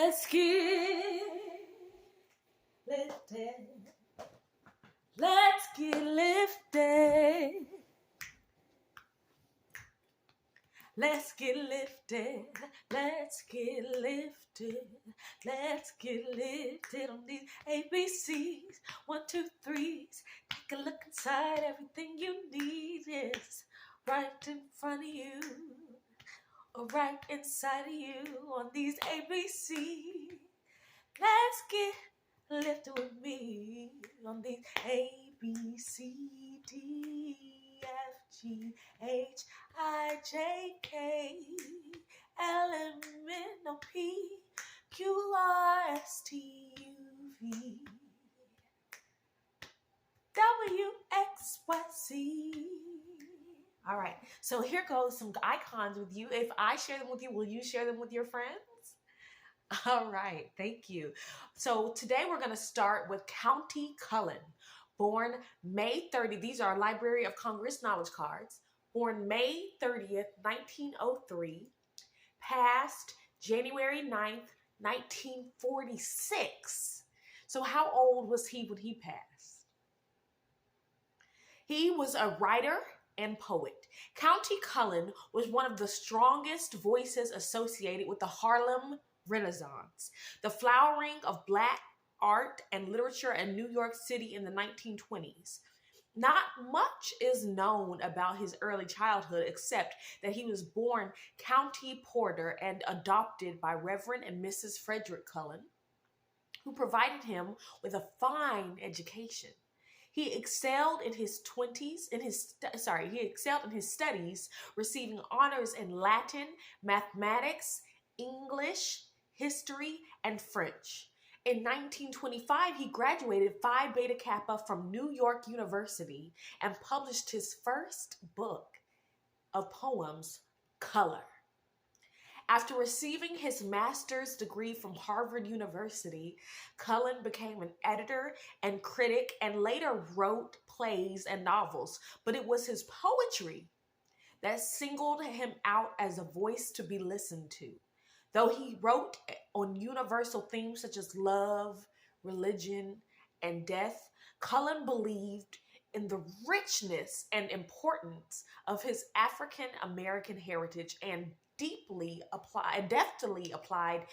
Let's get lifted. Let's get lifted. Let's get lifted. Let's get lifted. Let's get lifted on these ABCs. 1, 2, 3s. Take a look inside. Everything you need is right in front of you, or right inside of you on these ABCs. Let's get lifted with me on these A, B, C, D, F, G, H, I, J, K, L, M, N, O, P, Q, R, S, T, U, V, W, X, Y, Z. All right, so here goes some icons with you. If I share them with you, will you share them with your friends? All right, thank you. So today we're going to start with Countie Cullen, born May 30. These are Library of Congress knowledge cards. Born May 30th, 1903, passed January 9th, 1946. So how old was he when he passed? He was a writer and poet. Countie Cullen was one of the strongest voices associated with the Harlem Renaissance, the flowering of Black art and literature in New York City in the 1920s. Not much is known about his early childhood except that he was born Countie Porter and adopted by Reverend and Mrs. Frederick Cullen, who provided him with a fine education. He excelled in his studies, receiving honors in Latin, mathematics, English, history, and French. In 1925, he graduated Phi Beta Kappa from New York University and published his first book of poems, Color. After receiving his master's degree from Harvard University, Cullen became an editor and critic and later wrote plays and novels, but it was his poetry that singled him out as a voice to be listened to. Though he wrote on universal themes such as love, religion, and death, Cullen believed in the richness and importance of his African American heritage and deftly applied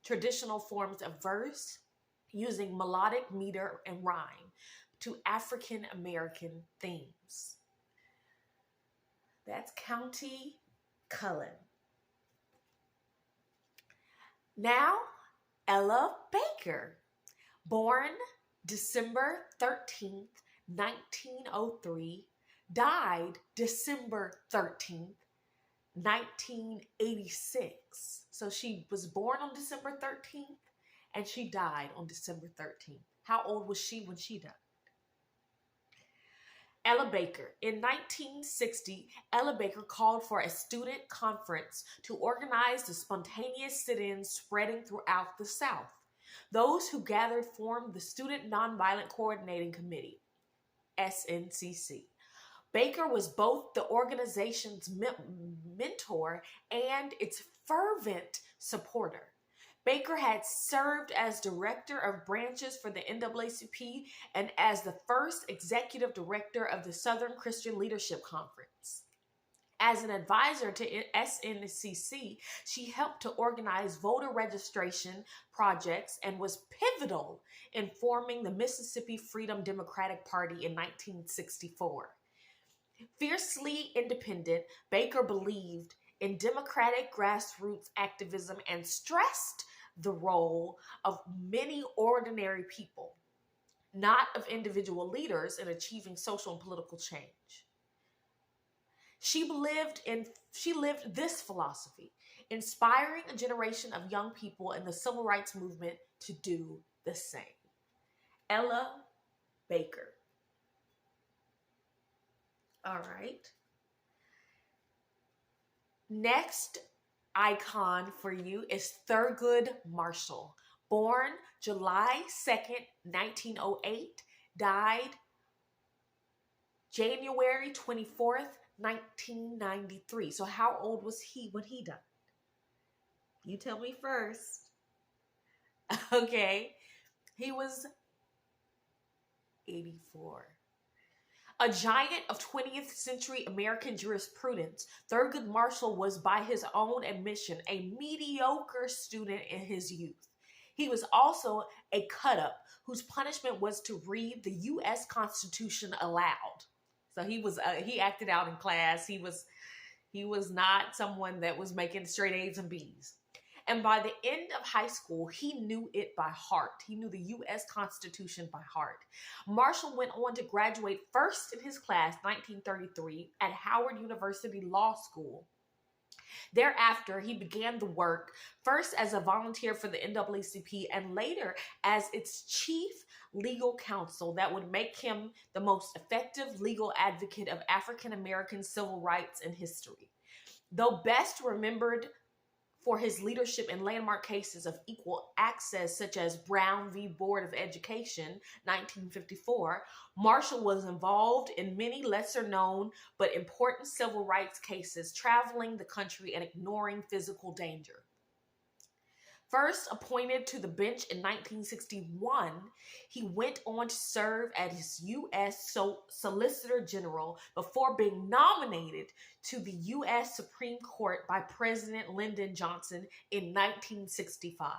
traditional forms of verse using melodic meter and rhyme to African American themes. That's Countie Cullen. Now, Ella Baker, born December 13th, 1903, died December 13th, 1986. So she was born on December 13th and she died on December 13th. How old was she when she died? Ella Baker. In 1960, Ella Baker called for a student conference to organize the spontaneous sit-ins spreading throughout the South. Those who gathered formed the Student Nonviolent Coordinating Committee, SNCC. Baker was both the organization's mentor and its fervent supporter. Baker had served as director of branches for the NAACP and as the first executive director of the Southern Christian Leadership Conference. As an advisor to SNCC, she helped to organize voter registration projects and was pivotal in forming the Mississippi Freedom Democratic Party in 1964. Fiercely independent, Baker believed in democratic grassroots activism and stressed the role of many ordinary people, not of individual leaders, in achieving social and political change. She lived this philosophy, inspiring a generation of young people in the civil rights movement to do the same. Ella Baker. All right. Next icon for you is Thurgood Marshall. Born July 2nd, 1908, died January 24th, 1993. So how old was he when he died? You tell me first. Okay, he was 84. A giant of 20th century American jurisprudence, Thurgood Marshall was, by his own admission, a mediocre student in his youth. He was also a cut-up whose punishment was to read the U.S. Constitution aloud. So he acted out in class. He was not someone that was making straight A's and B's. And by the end of high school, he knew it by heart. He knew the U.S. Constitution by heart. Marshall went on to graduate first in his class, 1933, at Howard University Law School. Thereafter, he began the work first as a volunteer for the NAACP and later as its chief legal counsel that would make him the most effective legal advocate of African American civil rights in history. Though best remembered for his leadership in landmark cases of equal access such as Braun v. Board of Education, 1954, Marshall was involved in many lesser-known but important civil rights cases, traveling the country and ignoring physical danger. First appointed to the bench in 1961, he went on to serve as U.S. Solicitor General before being nominated to the U.S. Supreme Court by President Lyndon Johnson in 1965.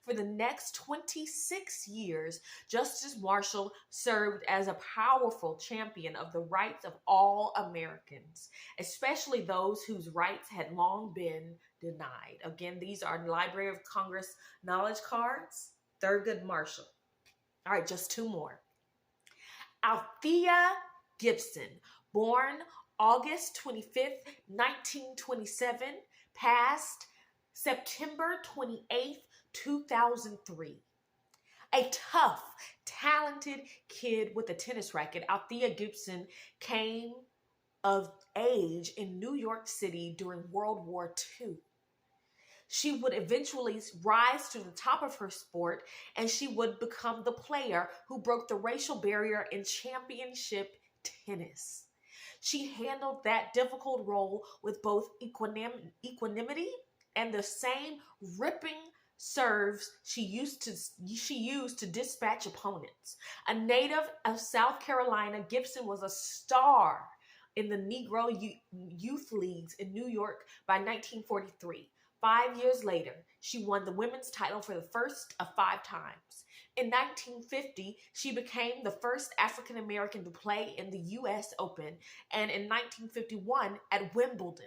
For the next 26 years, Justice Marshall served as a powerful champion of the rights of all Americans, especially those whose rights had long been denied. Again, these are Library of Congress knowledge cards. Thurgood Marshall. All right, just two more. Althea Gibson, born August 25th, 1927, passed September 28th, 2003. A tough, talented kid with a tennis racket, Althea Gibson came of age in New York City during World War II. She would eventually rise to the top of her sport, and she would become the player who broke the racial barrier in championship tennis. She handled that difficult role with both equanimity and the same ripping serves she used to dispatch opponents. A native of South Carolina, Gibson was a star in the Negro Youth Leagues in New York by 1943. 5 years later, she won the women's title for the first of 5 times. In 1950, she became the first African American to play in the U.S. Open, and in 1951 at Wimbledon.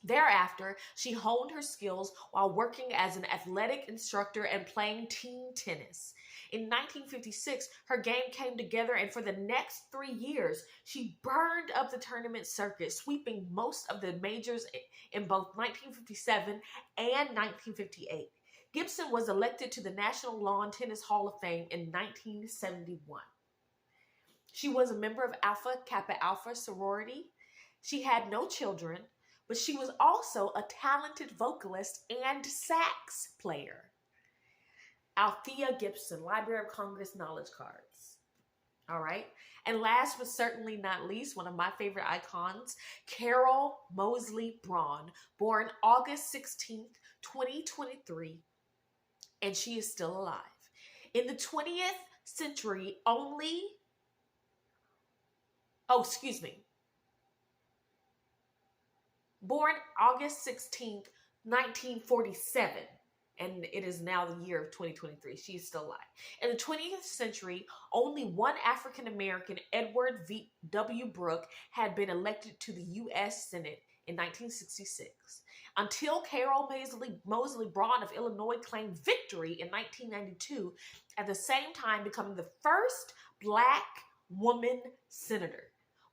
Thereafter, she honed her skills while working as an athletic instructor and playing team tennis. In 1956, her game came together, and for the next 3 years, she burned up the tournament circuit, sweeping most of the majors in both 1957 and 1958. Gibson was elected to the National Lawn Tennis Hall of Fame in 1971. She was a member of Alpha Kappa Alpha sorority. She had no children, but she was also a talented vocalist and sax player. Althea Gibson, Library of Congress knowledge cards. All right. And last but certainly not least, one of my favorite icons, Carol Moseley Braun, born August 16th, 2023, and she is still alive. In the 20th century, born August 16th, 1947. And it is now the year of 2023. She is still alive. In the 20th century, only one African American, Edward W. Brooke, had been elected to the U.S. Senate in 1966. Until Carol Moseley Braun of Illinois claimed victory in 1992, at the same time becoming the first Black woman senator.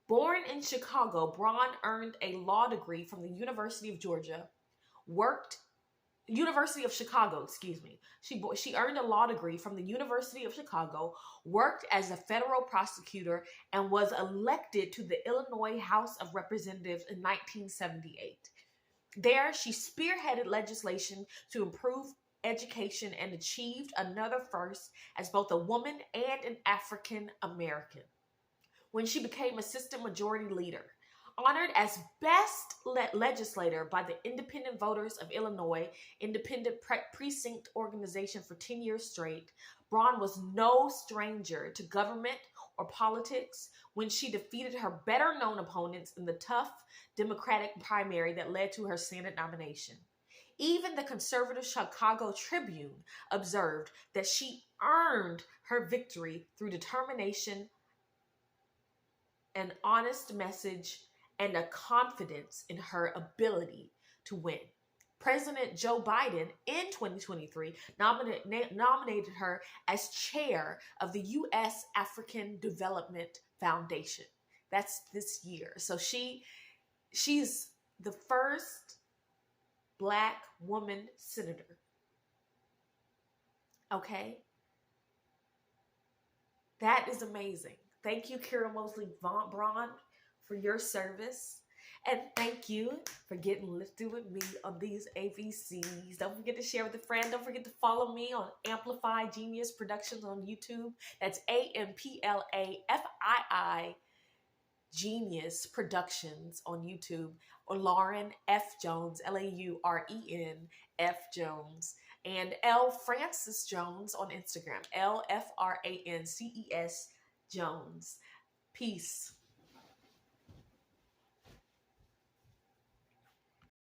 Born in Chicago, Braun earned a law degree from the University of Chicago. She earned a law degree from the University of Chicago, worked as a federal prosecutor, and was elected to the Illinois House of Representatives in 1978. There, she spearheaded legislation to improve education and achieved another first as both a woman and an African American when she became assistant majority leader. Honored as best legislator by the Independent Voters of Illinois Independent Precinct Organization for 10 years straight, Braun was no stranger to government or politics when she defeated her better-known opponents in the tough Democratic primary that led to her Senate nomination. Even the conservative Chicago Tribune observed that she earned her victory through determination, an honest message, and a confidence in her ability to win. President Joe Biden in 2023 nominated her as chair of the U.S. African Development Foundation. That's this year. So she's the first Black woman senator. Okay? That is amazing. Thank you, Kira Moseley Braun, for your service. And thank you for getting lifted with me on these ABCs. Don't forget to share with a friend. Don't forget to follow me on Amplafii Genius Productions on YouTube. That's Amplafii Genius Productions on YouTube. Or Lauren F. Jones, Lauren F. Jones. And L. Francis Jones on Instagram. LFRANCES Jones. Peace.